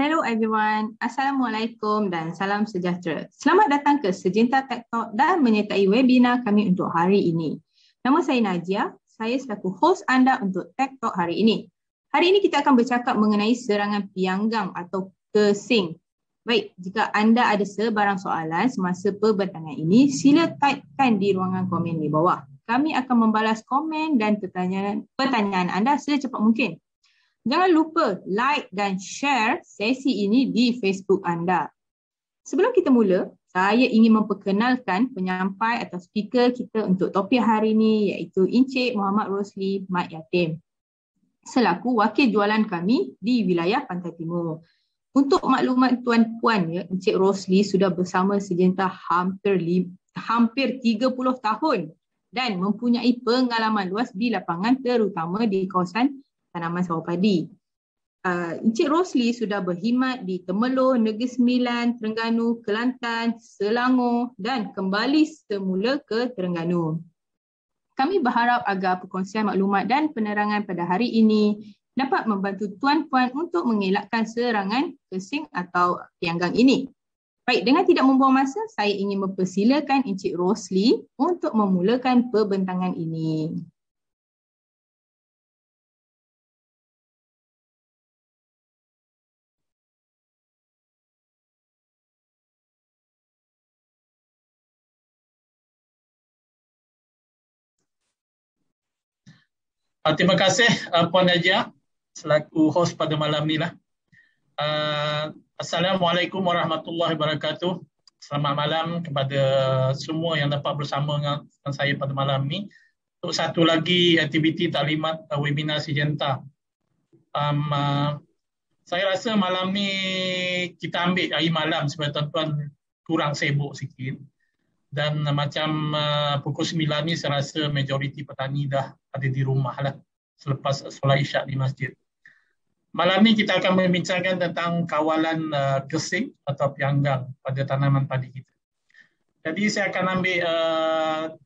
Hello everyone, Assalamualaikum dan salam sejahtera. Selamat datang ke Sejenta Tech Talk dan menyertai webinar kami untuk hari ini. Nama saya Najia, saya selaku host anda untuk Tech Talk hari ini. Hari ini kita akan bercakap mengenai serangan pianggang atau kesing. Baik, jika anda ada sebarang soalan semasa perbincangan ini, sila typekan di ruangan komen di bawah. Kami akan membalas komen dan pertanyaan anda secepat mungkin. Jangan lupa like dan share sesi ini di Facebook anda. Sebelum kita mula, saya ingin memperkenalkan penyampai atau speaker kita untuk topik hari ini iaitu Encik Muhammad Rosli Mat Yatim, selaku wakil jualan kami di wilayah Pantai Timur. Untuk maklumat tuan-puan, Encik Rosli sudah bersama Sejenta hampir 30 tahun dan mempunyai pengalaman luas di lapangan terutama di kawasan tanaman sawah padi. Encik Rosli sudah berkhidmat di Temerloh, Negeri Sembilan, Terengganu, Kelantan, Selangor dan kembali semula ke Terengganu. Kami berharap agar perkongsian maklumat dan penerangan pada hari ini dapat membantu tuan-puan untuk mengelakkan serangan kesing atau pianggang ini. Baik, dengan tidak membuang masa, saya ingin mempersilakan Encik Rosli untuk memulakan perbincangan ini. Terima kasih Puan Najia selaku host pada malam ni lah. Assalamualaikum warahmatullahi wabarakatuh. Selamat malam kepada semua yang dapat bersama dengan saya pada malam ni untuk satu lagi aktiviti taklimat webinar Sejenta. Saya rasa malam ni kita ambil hari malam supaya tuan-tuan kurang sibuk sikit. Dan macam pukul 9 ni saya rasa majoriti petani dah ada di rumah lah selepas solat isyak di masjid. Malam ni kita akan membincangkan tentang kawalan kesing atau pianggang pada tanaman padi kita. Jadi saya akan ambil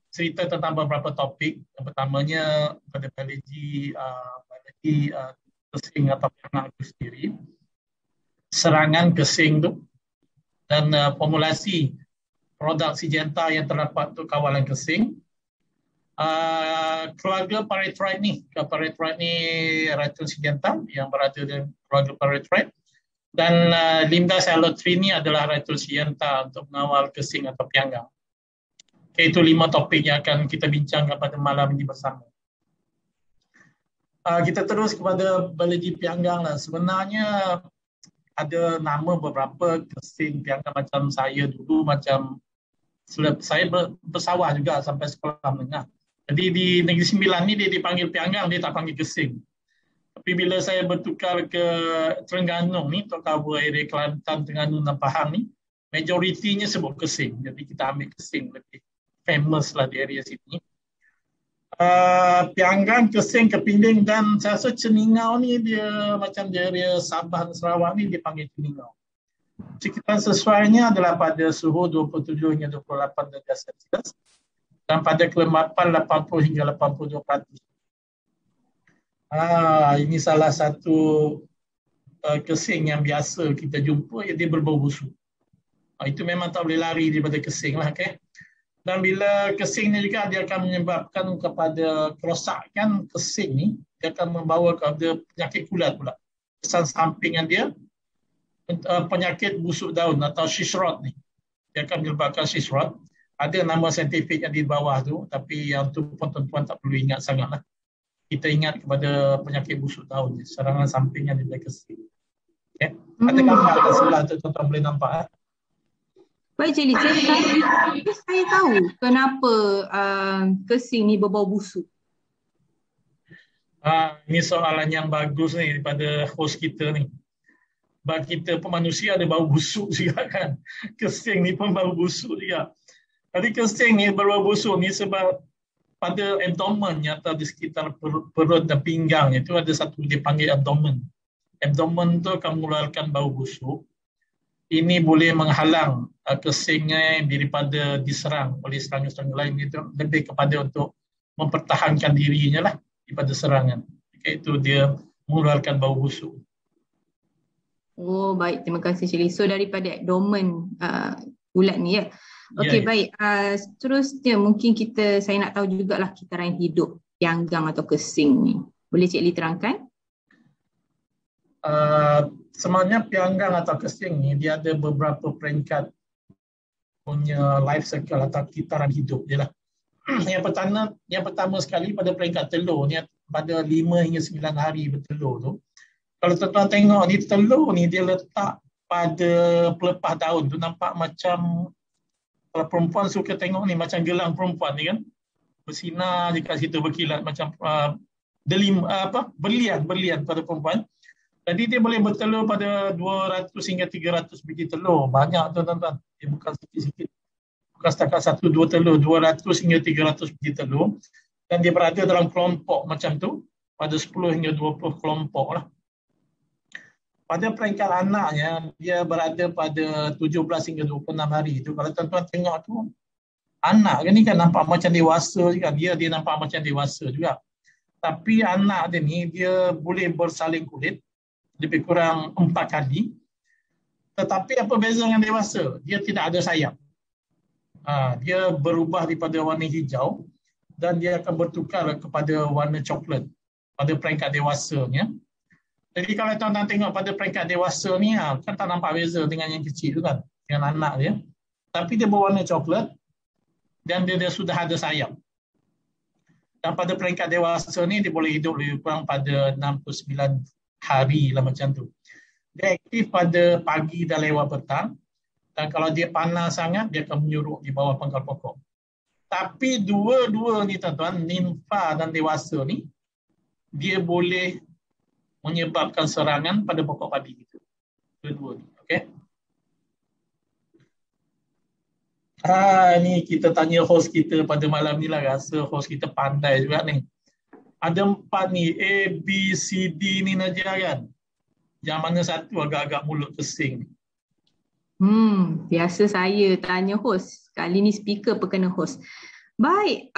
cerita tentang beberapa topik. Yang pertamanya pada biologi kesing atau pianggang itu sendiri, serangan kesing tu dan formulasi produk Sejenta yang terdapat untuk kawalan kesing. Keluarga Pyrethroid ni racun Sejenta yang berada dalam keluarga Pyrethroid, dan Lambda Cyhalothrin ni adalah racun Sejenta untuk mengawal kesing atau pianggang. Okay, itu 5 topik yang akan kita bincangkan pada malam ini bersama. Kita terus kepada biologi pianggang lah. Sebenarnya ada nama beberapa kesing pianggang macam saya dulu, macam saya bersawah juga sampai sekolah menengah. Jadi di Negeri Sembilan ni dia dipanggil pianggang, dia tak panggil kesing. Tapi bila saya bertukar ke Terengganu ni, untuk cover area Kelantan, Terengganu dan Pahang ni, majoritinya sebut kesing. Jadi kita ambil kesing lebih famous lah di area sini. Pianggang, kesing, kepinding dan saya rasa ceningau ni dia macam di area Sabah dan Sarawak ni dia panggil ceningau. Sekitar sesuainya adalah pada suhu 27 hingga 28 darjah Celsius dan pada kelembapan 80 hingga 82%. Ini salah satu kesing yang biasa kita jumpa, dia berbau busuk. Itu memang tak boleh lari daripada kesing lah. Okay? Dan bila kesing ni juga dia akan menyebabkan kepada kerosakan kesing ni, dia akan membawa kepada penyakit kulat pula. Kesan sampingan dia penyakit busuk daun atau sheath rot ni. Dia akan menyebabkan sheath rot. Ada nama saintifik yang di bawah tu, tapi yang tu pun tuan-tuan tak perlu ingat sangatlah. Kita ingat kepada penyakit busuk daun ni, serangan samping yang diberi kesing. Okay. Ada gambar kat sebelah tu, tuan-tuan boleh nampak. Baik Cik Lee, saya tahu kenapa kesing ni berbau busuk. Ini soalan yang bagus ni daripada host kita ni. Bagi kita pun manusia ada bau busuk juga kan. Kesing ni pun bau busuk juga. Jadi kesing ni berbau busuk ni sebab pada abdomen atau di sekitar perut dan pinggang itu ada satu dipanggil abdomen. Abdomen tu akan mengeluarkan bau busuk. Ini boleh menghalang kesingnya daripada diserang oleh serangga-serangga lain. Itu lebih kepada untuk mempertahankan dirinya lah daripada serangan. Okay, itu dia mengeluarkan bau busuk. Oh, baik. Terima kasih, Cik Lee. So, daripada abdomen ulat ni ya. Ya, Okey, ya. baik. Seterusnya mungkin saya nak tahu jugalah kitaran hidup pianggang atau kesing ni. Boleh Cik Lee terangkan? Sebenarnya pianggang atau kesing ni dia ada beberapa peringkat punya life cycle atau kitaran hidup dia lah. Yang pertama sekali pada peringkat telur ni, pada 5 hingga 9 hari bertelur tu. Kalau tuan-tuan tengok ni, telur ni dia letak pada pelepah daun tu, nampak macam, kalau perempuan suka tengok ni, macam gelang perempuan ni kan, bersinar je kat situ, berkilat macam berlian pada perempuan. Jadi dia boleh bertelur pada 200 hingga 300 biji telur. Banyak tuan-tuan. Dia bukan sikit-sikit. Bukan setakat 1-2 telur, 200 hingga 300 biji telur. Dan dia berada dalam kelompok macam tu, pada 10 hingga 20 kelompok lah. Pada peringkat anaknya, dia berada pada 17 hingga 26 hari tu. Kalau tuan-tuan tengok tu, anak kan ni kan nampak macam dewasa juga. Dia nampak macam dewasa juga. Tapi anak dia ni, dia boleh bersalin kulit lebih kurang 4 kali. Tetapi apa beza dengan dewasa? Dia tidak ada sayap. Dia berubah daripada warna hijau dan dia akan bertukar kepada warna coklat pada peringkat dewasanya. Jadi kalau tuan-tuan tengok pada peringkat dewasa ni, kan tak nampak beza dengan yang kecil tu kan, dengan anak dia. Tapi dia berwarna coklat dan dia sudah ada sayap. Dan pada peringkat dewasa ni, dia boleh hidup lebih kurang pada 69 hari lah macam tu. Dia aktif pada pagi dan lewat petang. Dan kalau dia panas sangat, dia akan menyuruk di bawah pangkal pokok. Tapi dua-dua ni tuan-tuan, nimfa dan dewasa ni, dia boleh menyebabkan serangan pada pokok padi kita. Dua-dua ni, okey? Ni kita tanya host kita pada malam ni lah, rasa host kita pandai juga ni. Ada 4 ni, A, B, C, D ni Najia kan? Yang mana satu agak-agak mulut kesing. Biasa saya tanya host. Kali ni speaker perkena host. Baik,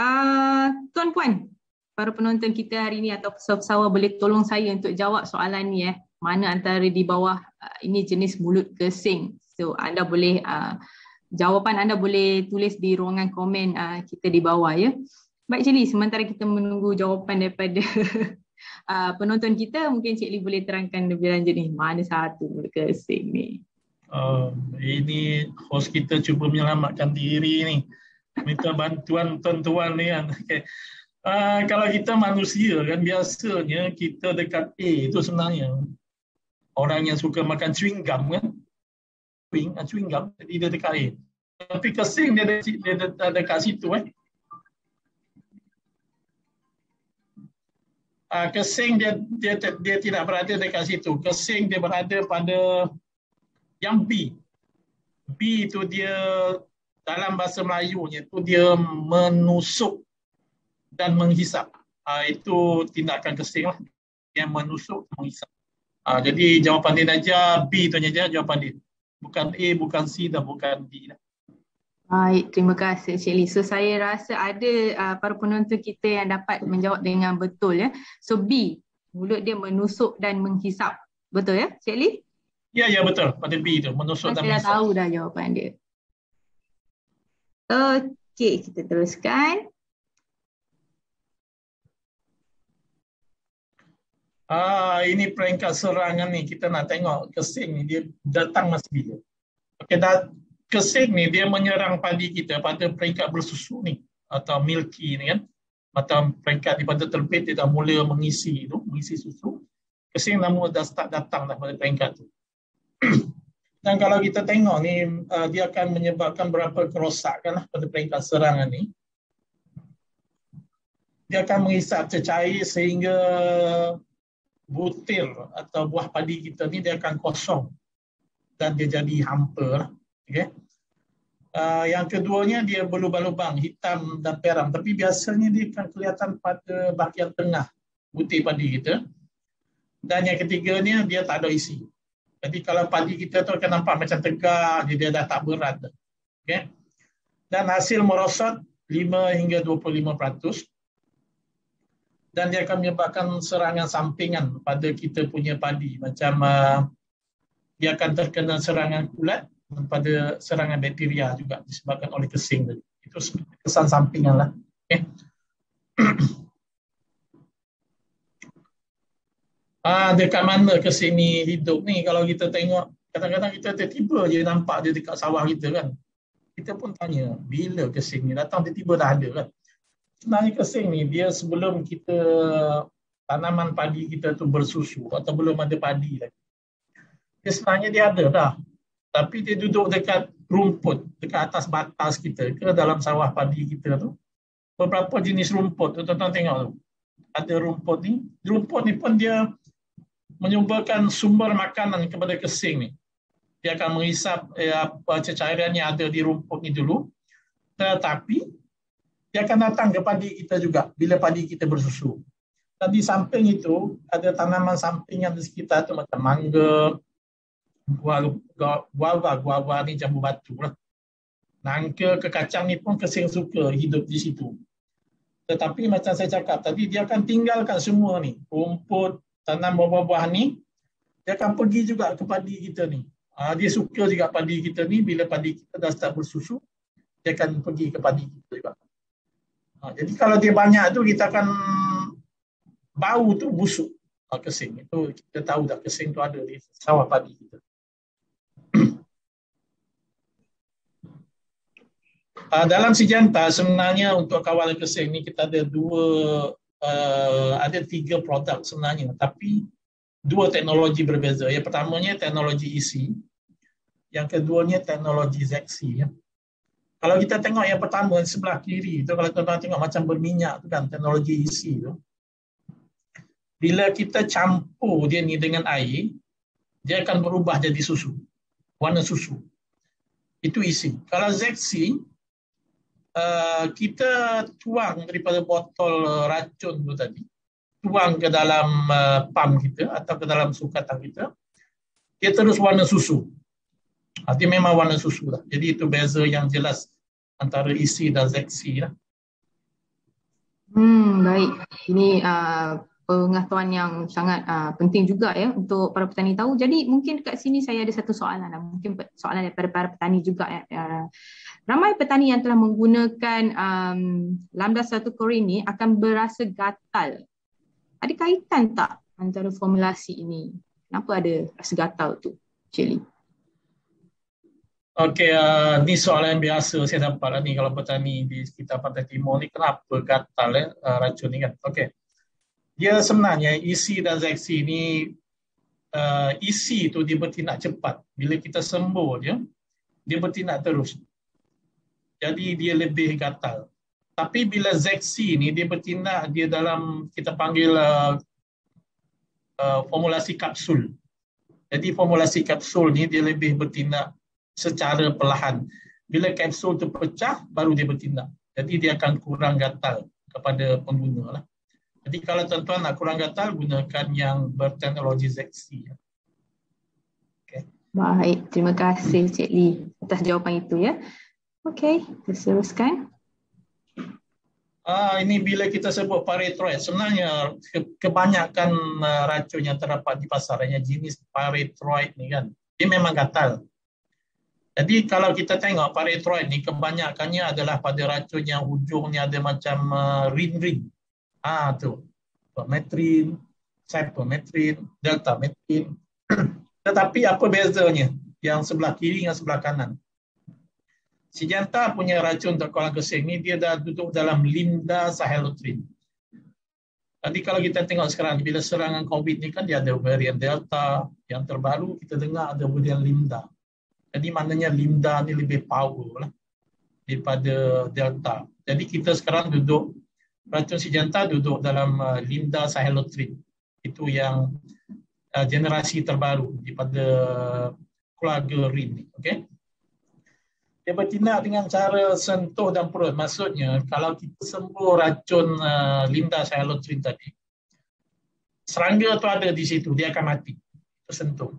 tuan-puan, para penonton kita hari ni atau pesawat boleh tolong saya untuk jawab soalan ni Mana antara di bawah ini jenis mulut kesing. So anda boleh jawapan anda boleh tulis di ruangan komen kita di bawah ya. Baik Cik Lee, sementara kita menunggu jawapan daripada penonton kita, mungkin Cik Lee boleh terangkan lebih lanjut ni, mana satu mulut kesing ni. Ini host kita cuba menyelamatkan diri ni. Minta bantuan tuan-tuan ni kan. Okay. Kalau kita manusia kan, biasanya kita dekat A itu sebenarnya orang yang suka makan chewing gum kan. Chewing gum, jadi dia dekat A. Tapi kesing dia dekat situ Kesing dia tidak berada dekat situ. Kesing dia berada pada yang B. B itu dia dalam bahasa Melayunya itu dia menusuk dan menghisap. Itu tindakan kesing lah. Yang menusuk dan menghisap. Jadi jawapan dia Najia B tu saja jawapan dia. Bukan A, bukan C dan bukan D lah. Baik, terima kasih Cik Lee. So saya rasa ada para penonton kita yang dapat menjawab dengan betul ya. So B, mulut dia menusuk dan menghisap. Betul ya Cik Lee? Ya betul. Pada B tu menusuk dan menghisap. Saya dah tahu dah jawapan dia. Okey, kita teruskan. Ini peringkat serangan ni, kita nak tengok kesing ni dia datang masa bila. Okey, kesing ni dia menyerang padi kita pada peringkat bersusu ni atau milky ni kan. Atau peringkat daripada terbit dia dah mula mengisi susu. Kesing dah start datang dah pada peringkat tu. Dan kalau kita tengok ni, dia akan menyebabkan berapa kerosakan lah pada peringkat serangan ni. Dia akan menghisap cecair sehingga butir atau buah padi kita ni dia akan kosong dan dia jadi hampa. Okay? Yang keduanya dia berlubang-lubang hitam dan peram, tapi biasanya dia akan kelihatan pada bahagian tengah butir padi kita. Dan yang ketiganya dia tak ada isi. Jadi kalau padi kita tu akan nampak macam tegak, dia dah tak berat. Okay? Dan hasil merosot 5 hingga 25%. Dan dia akan menyebabkan serangan sampingan pada kita punya padi. Macam dia akan terkena serangan kulat pada serangan bakteria juga disebabkan oleh kesing tadi. Itu kesan sampingan lah. Okay. Dekat mana kesing ni hidup ni? Kalau kita tengok, kadang-kadang kita tiba-tiba je nampak dia dekat sawah kita kan. Kita pun tanya, bila kesing ni datang tiba-tiba dah ada kan. Sebenarnya kesing ni dia sebelum kita tanaman padi kita tu bersusu atau belum ada padi lagi. Dia sebenarnya dia ada dah. Tapi dia duduk dekat rumput, dekat atas batas kita ke dalam sawah padi kita tu. Beberapa jenis rumput tu, tuan-tuan tengok tu. Ada rumput ni. Rumput ni pun dia menyumbangkan sumber makanan kepada kesing ni. Dia akan menghisap cairan yang ada di rumput ni dulu. Tetapi dia akan datang ke padi kita juga bila padi kita bersusu. Dan di samping itu ada tanaman sampingan di sekitar tu macam mangga, guava ni jambu batu lah. Nangka ke kacang ni pun kesing suka hidup di situ. Tetapi macam saya cakap tadi, dia akan tinggalkan semua ni. Rumput, tanam buah-buah ni, dia akan pergi juga ke padi kita ni. Dia suka juga padi kita ni, bila padi kita dah start bersusu, dia akan pergi ke padi kita juga. Jadi kalau dia banyak tu, kita akan bau tu busuk kesing. Itu kita tahu dah kesing tu ada di sawah padi kita. Dalam Syngenta sebenarnya untuk kawal kesing ni kita ada ada 3 produk sebenarnya, tapi 2 teknologi berbeza. Yang pertamanya teknologi EC, yang keduanya teknologi ZEXI. Ya. Kalau kita tengok yang pertama sebelah kiri tu, kalau tuan-tuan tengok macam berminyak tu kan, teknologi EC tu. Bila kita campur dia ni dengan air, dia akan berubah jadi susu, warna susu. Itu EC. Kalau ZEXI, kita tuang daripada botol racun tu tadi, tuang ke dalam pam kita atau ke dalam sukatan kita, dia terus warna susu. Dia memang warna susu lah. Jadi itu beza yang jelas antara EC dan ZEXI lah. Baik. Ini pengetahuan yang sangat penting juga ya untuk para petani tahu. Jadi mungkin dekat sini saya ada satu soalan lah. Mungkin soalan daripada para petani juga ya. Ramai petani yang telah menggunakan Lambda 1 Core ini akan berasa gatal. Ada kaitan tak antara formulasi ini? Kenapa ada rasa gatal tu, Cik Lee? Okey, ni soalan yang biasa saya dapat lah ni kalau petani di sekitar Pantai Timur ni, kenapa gatal racun ni kan. Okey. Dia sebenarnya EC dan ZEXI ni, EC tu dia bertindak cepat. Bila kita sembuh dia bertindak terus. Jadi dia lebih gatal. Tapi bila ZEXI ni dia bertindak, dia dalam kita panggil formulasi kapsul. Jadi formulasi kapsul ni dia lebih bertindak secara perlahan. Bila kapsul tu pecah, baru dia bertindak. Jadi dia akan kurang gatal kepada pengguna lah. Jadi kalau tuan-tuan nak kurang gatal, gunakan yang berteknologi ZEXI. Okay. Baik, terima kasih Cik Lee atas jawapan itu ya. Okey, kita teruskan. Ini bila kita sebut pyrethroid, sebenarnya kebanyakan racun yang terdapat di pasaran yang jenis pyrethroid ni kan, dia memang gatal. Jadi kalau kita tengok pyrethroid ni kebanyakannya adalah pada racun yang hujungnya ada macam ring-ring. Tu. Permetrin, cypermetrin, deltametrin. Tetapi apa bezanya yang sebelah kiri dengan sebelah kanan? Syngenta punya racun untuk kolang kesing ni dia dah duduk dalam Lambda Cyhalothrin. Jadi kalau kita tengok sekarang bila serangan COVID ni kan dia ada varian Delta, yang terbaru kita dengar ada varian Lambda. Jadi maknanya Lambda ni lebih power lah daripada Delta. Jadi kita sekarang duduk, racun Syngenta duduk dalam Lambda Cyhalothrin. Itu yang generasi terbaru daripada keluarga RIN ni. Okay? Dia bertindak dengan cara sentuh dan perut. Maksudnya, kalau kita sembuh racun Lambda Cyhalothrin tadi, serangga tu ada di situ, dia akan mati. Tersentuh.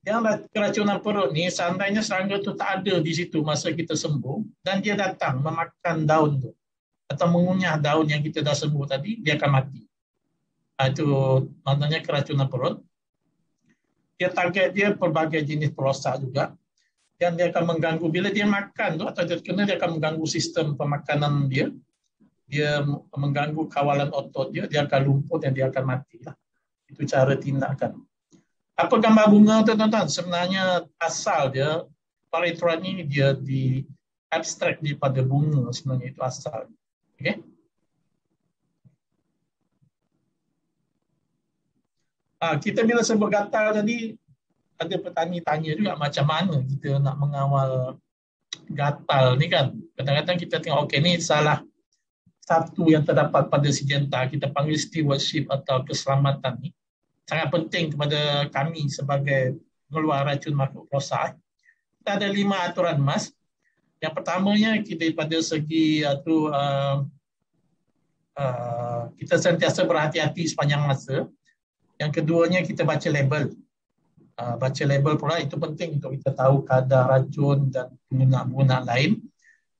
Yang keracunan perut ni, seandainya serangga tu tak ada di situ masa kita sembuh, dan dia datang memakan daun tu, atau mengunyah daun yang kita dah sembuh tadi, dia akan mati. Itu maknanya keracunan perut. dia target dia pelbagai jenis perosak juga. Dan dia akan mengganggu bila dia makan tu atau dia kena, dia akan mengganggu sistem pemakanan dia. Dia mengganggu kawalan otot dia, dia akan lumpuh dan dia akan mati lah. Itu cara tindakan. Apa gambar bunga tu tuan-tuan? Sebenarnya asal dia pyrethroid ni dia di abstrak daripada bunga, sebenarnya itu asal. Okey. Kita bila sebut gatal tadi, ada petani tanya juga macam mana kita nak mengawal gatal ni kan. Kadang-kadang kita tengok, okey ni salah satu yang terdapat pada Syngenta, kita panggil stewardship atau keselamatan ni. Sangat penting kepada kami sebagai pengeluar racun makhluk rosak. Kita ada 5 aturan emas. Yang pertamanya, kita pada segi kita sentiasa berhati-hati sepanjang masa. Yang keduanya, kita baca label. Baca label pula itu penting untuk kita tahu kadar racun dan penggunaan lain.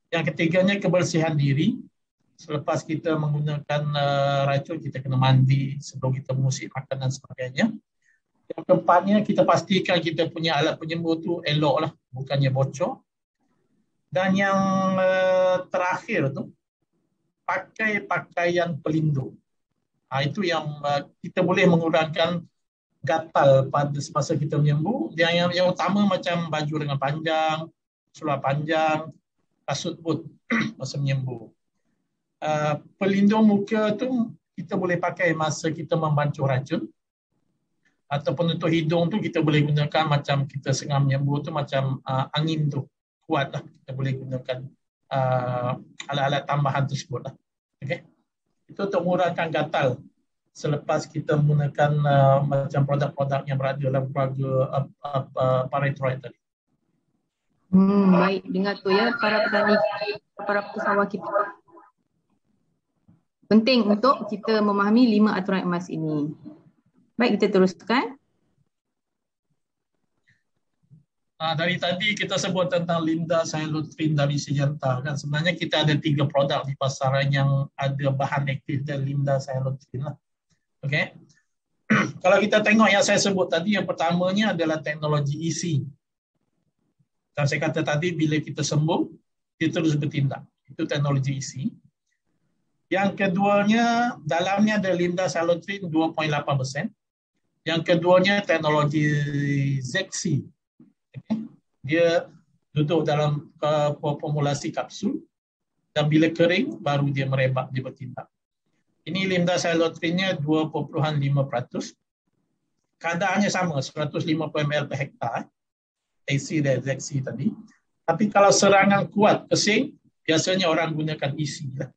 Yang ketiganya, kebersihan diri. Selepas kita menggunakan racun, kita kena mandi sebelum kita mengusik makan dan sebagainya. Yang keempatnya, kita pastikan kita punya alat penyembuh tu elok lah, bukannya bocor. Dan yang terakhir tu, pakai pakaian pelindung. Itu yang kita boleh mengurangkan gatal pada semasa kita menyembuh. Yang utama macam baju lengan panjang, seluar panjang, kasut boot masa menyembuh. Pelindung muka tu kita boleh pakai masa kita membancuh racun, atau penutup hidung tu kita boleh gunakan macam kita sengah menyembuh tu, macam angin tu kuat lah, kita boleh gunakan alat-alat tambahan tersebut lah. Okay? Itu untuk mengurangkan gatal selepas kita menggunakan macam produk-produk yang berada dalam keluarga pyrethroid tadi. Baik, dengar tu ya para petani, para pesawat kita. Penting untuk kita memahami 5 aturan emas ini. Baik, kita teruskan. Dari tadi kita sebut tentang Linda Sialotrene dari Syngenta kan. Sebenarnya kita ada 3 produk di pasaran yang ada bahan aktif dari Linda Sialotrene lah. Okey. Kalau kita tengok yang saya sebut tadi, yang pertamanya adalah teknologi EC. Dan saya kata tadi bila kita sembuh, kita terus bertindak. Itu teknologi EC. Yang keduanya, dalamnya ada Linda Sialotrene 2.8%. Yang keduanya teknologi ZEXi. Okay. Dia duduk dalam formulasi kapsul dan bila kering baru dia merebak, dia bertindak. Ini Linda Sialotrene-nya 2.5%. Kadarnya sama, 150 ml per hektar. AC dan ZEXi tadi. Tapi kalau serangan kuat kesing, biasanya orang gunakan EC lah.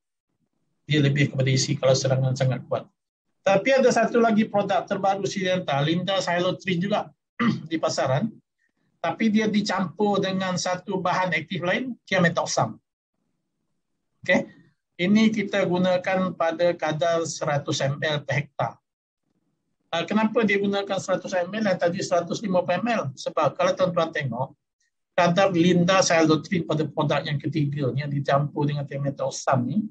Dia lebih kepada isi kalau serangan sangat kuat. Tapi ada satu lagi produk terbaru Syngenta, Linda Sialotrene juga di pasaran. Tapi dia dicampur dengan satu bahan aktif lain, thiamethoxam. Okay. Ini kita gunakan pada kadar 100 ml per hektar. Kenapa dia gunakan 100 ml dan tadi 150 ml? Sebab kalau tuan-tuan tengok, kadar Linda Sialotrene pada produk yang ketiga yang dicampur dengan thiamethoxam ni,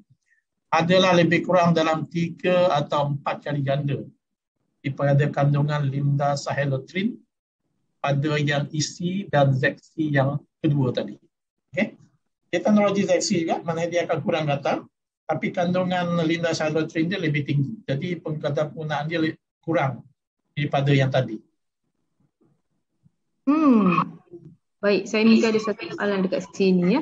adalah lebih kurang dalam 3 atau 4 kali ganda daripada kandungan Linda Sialotrene pada yang EC dan ZEXi yang kedua tadi. Okay. Teknologi ZEXi juga, mana dia akan kurang gatal, tapi kandungan Linda Sialotrene dia lebih tinggi. Jadi kadar penggunaan dia kurang daripada yang tadi. Baik, saya mungkin ada satu soalan dekat sini ya.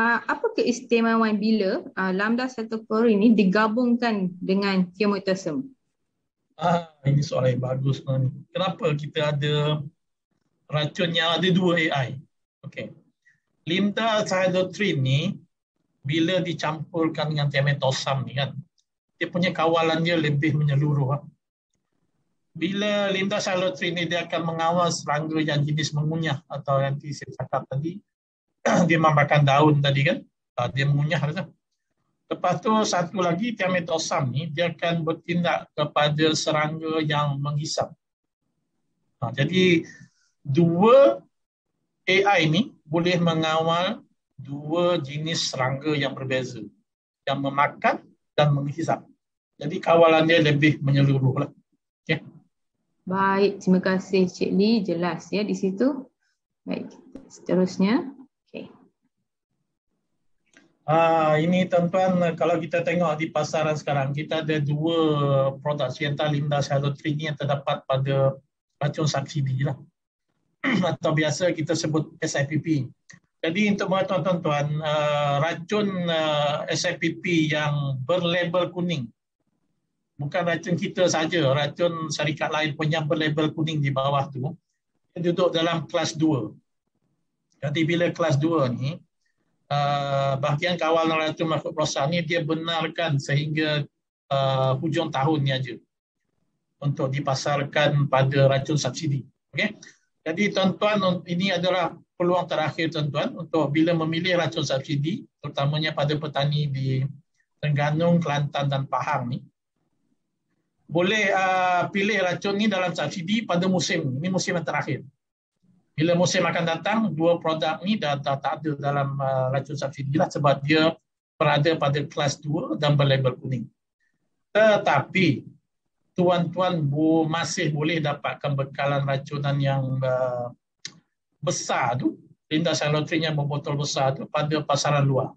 Apa keistimewaan bila lambda cytochlorine ini digabungkan dengan thiamethoxam? Ini soalan yang bagus sebenarnya. Kenapa kita ada racun yang ada 2 AI? Okey. Linda Sialotrene ni bila dicampurkan dengan thiamethoxam ni kan, dia punya kawalan dia lebih menyeluruh. Bila Linda Sialotrene ni dia akan mengawal serangga yang jenis mengunyah atau yang saya cakap tadi, dia memakan daun tadi kan, dia mengunyah tu. Lepas tu satu lagi thiamethoxam ni dia akan bertindak kepada serangga yang menghisap. Jadi 2 AI ni boleh mengawal 2 jenis serangga yang berbeza, yang memakan dan menghisap. Jadi kawalan dia lebih menyeluruh lah. Okay. Baik, terima kasih Cik Lee, jelas ya di situ. Baik, seterusnya. Okay. Ini tuan-tuan, kalau kita tengok di pasaran sekarang, kita ada dua produk Sienta Linda Salotri ni yang terdapat pada racun subsidi lah. Atau biasa kita sebut SIPP. Jadi untuk mengatakan tuan-tuan, racun SIPP yang berlabel kuning, bukan racun kita saja, racun syarikat lain pun yang berlabel kuning di bawah tu, dia duduk dalam kelas 2. Jadi bila kelas 2 ni, bahagian kawal racun makhluk rosa ni dia benarkan sehingga hujung tahun ni aja untuk dipasarkan pada racun subsidi. Okay? Jadi tuan-tuan, ini adalah peluang terakhir tuan-tuan untuk bila memilih racun subsidi, terutamanya pada petani di Terengganu, Kelantan dan Pahang ni, boleh pilih racun ni dalam subsidi pada musim ni. Ini musim yang terakhir. Bila musim akan datang, dua produk ni dah tak ada dalam racun subsidi lah sebab dia berada pada kelas 2 dan berlabel kuning. Tetapi tuan-tuan masih boleh dapatkan bekalan racunan yang besar tu, Linda Salotri yang berbotol besar tu pada pasaran luar.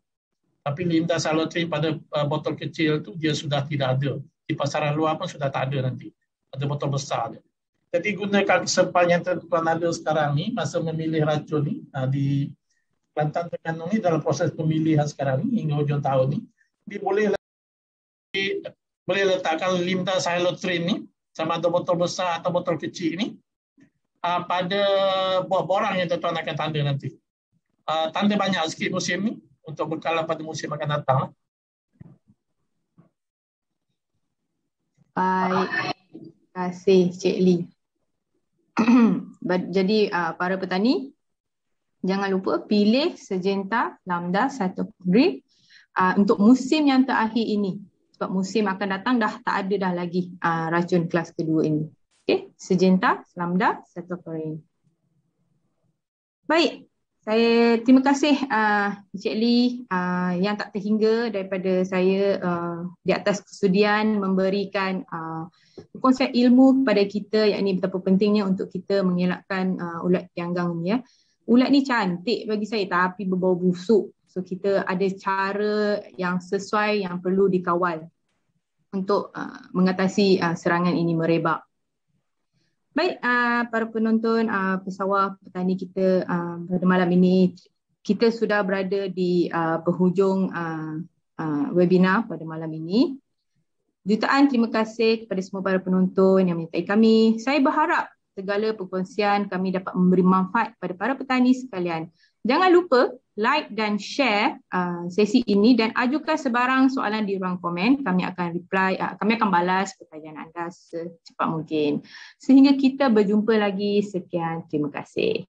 Tapi Linda Salotri pada botol kecil tu dia sudah tidak ada. Di pasaran luar pun sudah tak ada nanti. Ada botol besar dia. Jadi gunakan kesempatan yang tuan-tuan ada sekarang ni masa memilih racun ni di Kelantan Terengganu ni dalam proses pemilihan sekarang ni hingga hujung tahun ni, dia boleh letakkan Linda Salotri ni sama ada botol besar atau botol kecil ni pada buah borang yang tuan-tuan akan tanda nanti. Tanda banyak sikit musim ni untuk bekalan pada musim akan datang. Baik, terima kasih Cik Lee. Jadi para petani, jangan lupa pilih Syngenta Lambda 1 Green untuk musim yang terakhir ini. Sebab musim akan datang dah tak ada dah lagi racun kelas kedua ini. Okey, Syngenta Lambda 1 Green. Baik, saya terima kasih Cik Lee yang tak terhingga daripada saya di atas kesudian memberikan konsep ilmu kepada kita, yakni betapa pentingnya untuk kita mengelakkan ulat ganggang ni ya. Ulat ni cantik bagi saya tapi berbau busuk. So kita ada cara yang sesuai yang perlu dikawal untuk mengatasi serangan ini merebak. Baik, para penonton pesawah petani kita pada malam ini, kita sudah berada di penghujung webinar pada malam ini. Jutaan terima kasih kepada semua para penonton yang menyertai kami. Saya berharap segala perkongsian kami dapat memberi manfaat kepada para petani sekalian. Jangan lupa like dan share sesi ini dan ajukan sebarang soalan di ruang komen. Kami akan reply, kami akan balas pertanyaan anda secepat mungkin. Sehingga kita berjumpa lagi. Sekian, terima kasih.